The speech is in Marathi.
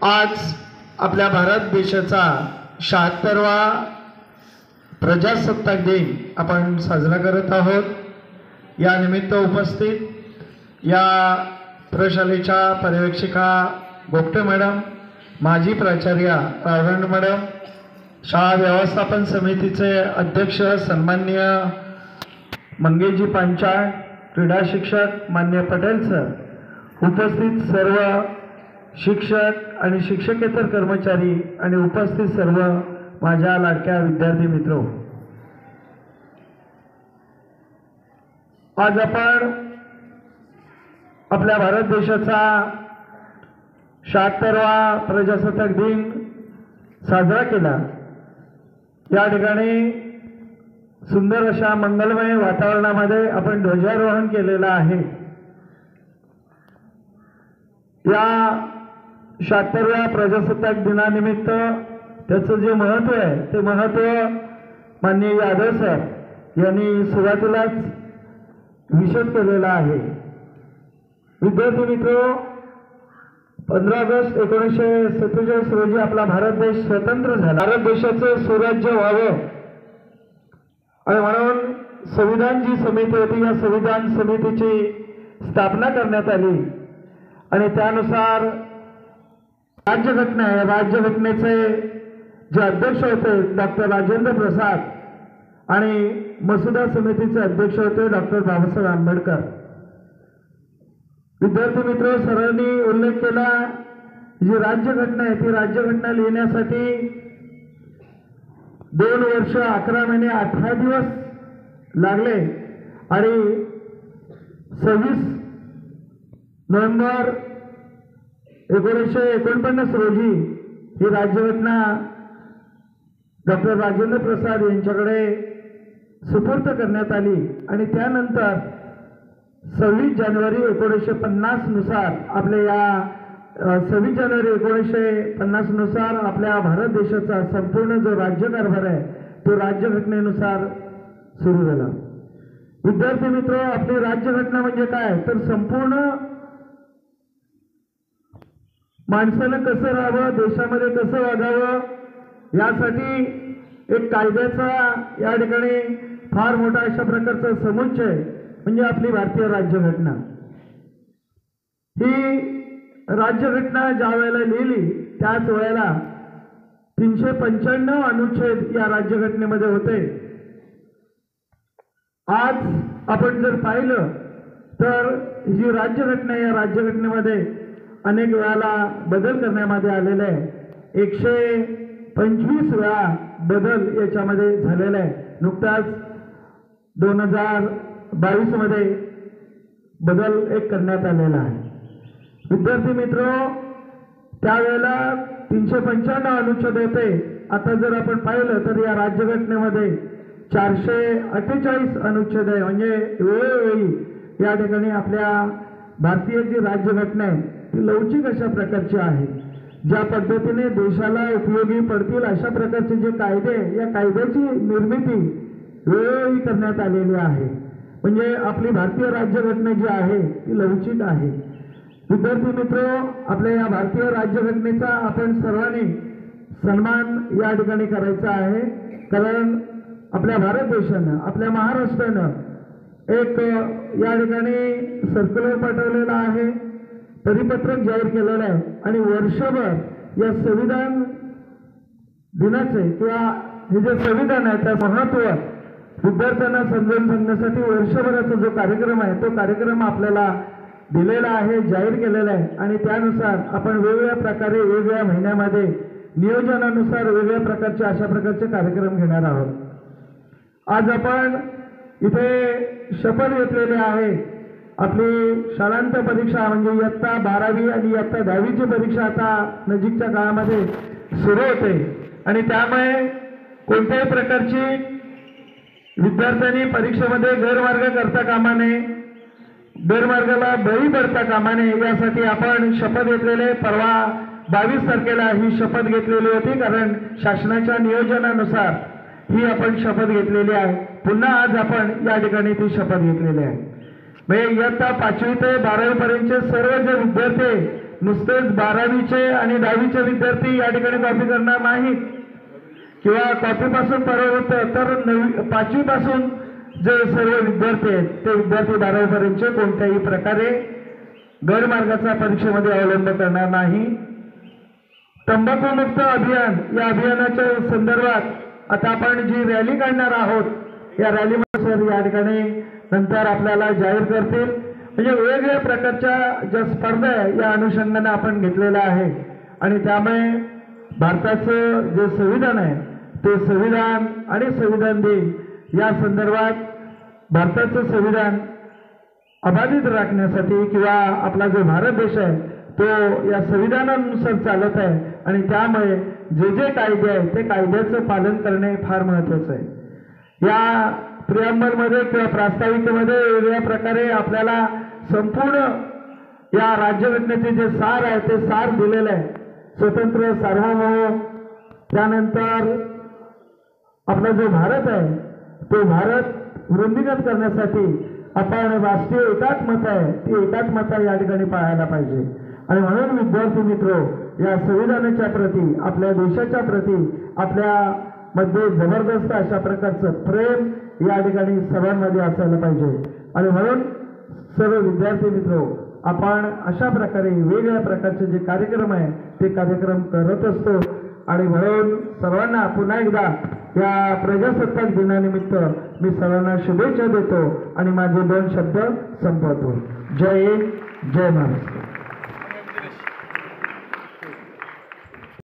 आज आपल्या भारत देशाचा 76वा प्रजासत्ताक दिन आपण साजरा करत आहोत। या निमित्त उपस्थित या प्रशालेच्या पर्यवेक्षिका गोपटे मॅडम, माजी प्राचार्य रावण मॅडम, शाळा व्यवस्थापन समितीचे अध्यक्ष सन्माननीय मंगेशजी पांचाळ, क्रीडा शिक्षक मान्य पटेल सर, उपस्थित सर्व शिक्षक आणि शिक्षकेतर कर्मचारी आणि उपस्थित सर्व माझ्या लाडक्या विद्यार्थी मित्र, आज आपण आपल्या भारत देशाचा 76वा प्रजासत्ताक दिन साजरा केला। या ठिकाणी सुंदर अशा मंगलमय वातावरणामध्ये आपण ध्वजारोहण केलेलं आहे। या 76व्या प्रजासत्ताक दिनानिमित्त त्याचं जे महत्त्व आहे ते महत्त्व माननीय यादव सर यांनी सुरुवातीलाच विशद केलेला आहे। विद्यार्थी मित्र, 15 ऑगस्ट 1947 रोजी आपला भारत देश स्वतंत्र झाला। भारत देशाचे सुराज्य व्हावं आणि म्हणून संविधान जी समिती होती, या संविधान समितीची स्थापना करण्यात आली आणि त्यानुसार राज्यघटना आहे। राज्यघटनेचे जे अध्यक्ष होते डॉक्टर राजेंद्र प्रसाद आणि मसुदा समितीचे अध्यक्ष होते डॉक्टर बाबासाहेब आंबेडकर। विद्यार्थी मित्र, सरांनी उल्लेख केला, जी राज्यघटना आहे ती राज्यघटना लिहिण्यासाठी 2 वर्ष 11 महिने 18 दिवस लागले आणि 26 नोव्हेंबर 1949 रोजी ही राज्यघटना डॉक्टर राजेंद्र प्रसाद यांच्याकडे सुपूर्द करण्यात आली आणि त्यानंतर 26 जानेवारी 1950 नुसार आपल्या या 26 जानेवारी 1950 नुसार आपल्या भारत देशाचा संपूर्ण जो राज्यकारभार आहे तो राज्यघटनेनुसार सुरू झाला। विद्यार्थी मित्र, आपली राज्यघटना म्हणजे काय तर संपूर्ण माणसानं कसं राहावं, देशामध्ये कसं वागावं यासाठी एक कायद्याचा या ठिकाणी फार मोठा अशा प्रकारचा समुच्चय म्हणजे आपली भारतीय राज्यघटना। ही राज्यघटना ज्या वेळेला लिहिली त्याच वेळेला 395 अनुच्छेद या राज्यघटनेमध्ये होते। आज आपण जर पाहिलं तर जी राज्यघटना आहे या राज्यघटनेमध्ये अनेक वेळाला बदल करण्यामध्ये आलेले आहे। 125 वेळा बदल याच्यामध्ये झालेला आहे। नुकताच 2022 मध्ये बदल एक करण्यात आलेला आहे। विद्यार्थी मित्र, त्यावेळेला 395 अनुच्छेद होते। आता जर आपण पाहिलं तर या राज्यघटनेमध्ये 448 अनुच्छेद आहे। म्हणजे वेळोवेळी या ठिकाणी आपल्या भारतीय जी राज्यघटना आहे ती लवचिक अशा प्रकारची आहे। ज्या पद्धतीने देशाला उपयोगी पडतील अशा प्रकारचे जे कायदे, या कायद्याची निर्मिती वेळोवेळी करण्यात आलेली आहे। म्हणजे आपली भारतीय राज्यघटना जी आहे ती लवचिक आहे। विद्यार्थी मित्र, आपल्या या भारतीय राज्यघटनेचा आपण सर्वांनी सन्मान या ठिकाणी करायचा आहे, कारण आपल्या भारत देशानं, आपल्या महाराष्ट्रानं एक या ठिकाणी सर्क्युलर पाठवलेला आहे, परिपत्रक जाहीर केलेलं आहे आणि वर्षभर या संविधान दिनाचे किंवा हे जे संविधान आहे त्या महत्त्व विद्यार्थ्यांना समजावून सांगण्यासाठी वर्षभराचा जो कार्यक्रम आहे तो कार्यक्रम आपल्याला दिलेला आहे, जाहीर केलेला आहे आणि त्यानुसार आपण वेगवेगळ्या प्रकारे वेगवेगळ्या महिन्यामध्ये नियोजनानुसार वेगवेगळ्या प्रकारचे अशा प्रकारचे कार्यक्रम घेणार आहोत। आज आपण इथे शपथ घेतलेली आहे। आपली शाळांत परीक्षा म्हणजे इयत्ता 12वी आणि इयत्ता 10वीची परीक्षा आता नजीकच्या काळामध्ये सुरू होते आणि त्यामुळे कोणत्याही प्रकारची विद्यार्थ्यांनी परीक्षेमध्ये गैरमार्ग करता कामा नये, गैरमार्गाला बळी पडता कामा नये यासाठी आपण शपथ घेतलेले। परवा 22 तारखेला ही शपथ घेतलेली होती, कारण शासनाच्या नियोजनानुसार ही आपण शपथ घेतलेली आहे। पुन्हा आज आपण या ठिकाणी ती शपथ घेतलेली आहे। म्हणजे इयत्ता 5वी ते 12वी पर्यंतचे सर्व जे विद्यार्थी नुसतेच 12वीचे आणि 10वीचे विद्यार्थी या ठिकाणी कॉपी करणार नाहीत किंवा कॉपीपासून परावृत्त, तर 5वी पासून जे सर्व विद्यार्थी आहेत ते विद्यार्थी 12वी पर्यंतचे कोणत्याही प्रकारे गैरमार्गाचा परीक्षेमध्ये अवलंब करणार नाही. तंबाखू मुक्त अभियान या अभियानाच्या संदर्भात आता आपण जी रॅली काढणार आहोत या रॅलीमध्ये सर या ठिकाणी नंतर आपल्याला जाहीर करतील. म्हणजे वेगवेगळ्या प्रकारच्या ज्या स्पर्धा आहे या अनुषंगाने आपण घेतलेल्या आहे आणि त्यामुळे भारताचं जे संविधान आहे ते संविधान आणि संविधान दिन या संदर्भात भारताचं संविधान अबाधित राखण्यासाठी किंवा आपला जो भारत देश आहे तो या संविधानानुसार चालत आहे आणि त्यामुळे जे जे कायदे आहेत ते कायद्याचं पालन करणे फार महत्त्वाचं आहे. या प्रिअम्बलमध्ये किंवा प्रास्ताविकेमध्ये वेगवेगळ्या प्रकारे आपल्याला संपूर्ण या राज्यघटनेचे जे सार आहे ते सार दिलेलं आहे. स्वतंत्र सार्वभौम, त्यानंतर आपला जो भारत आहे तो भारत वृद्धिंगत करण्यासाठी आपण राष्ट्रीय एकात्मता आहे ती एकात्मता या ठिकाणी पाळायला पाहिजे. आणि म्हणून विद्यार्थी मित्र या संविधानाच्या प्रती, आपल्या देशाच्या प्रती आपल्या मध्ये जबरदस्त अशा प्रकारचं प्रेम या ठिकाणी सर्वांमध्ये असायला पाहिजे. आणि म्हणून सर्व विद्यार्थी मित्र आपण अशा प्रकारे वेगवेगळ्या प्रकारचे जे कार्यक्रम आहे ते कार्यक्रम करत असतो. आणि म्हणून सर्वांना पुन्हा एकदा या प्रजासत्ताक दिनानिमित्त मी सर्वांना शुभेच्छा देतो आणि माझे 2 शब्द संपवतो. जय हिंद, जय महाराष्ट्र.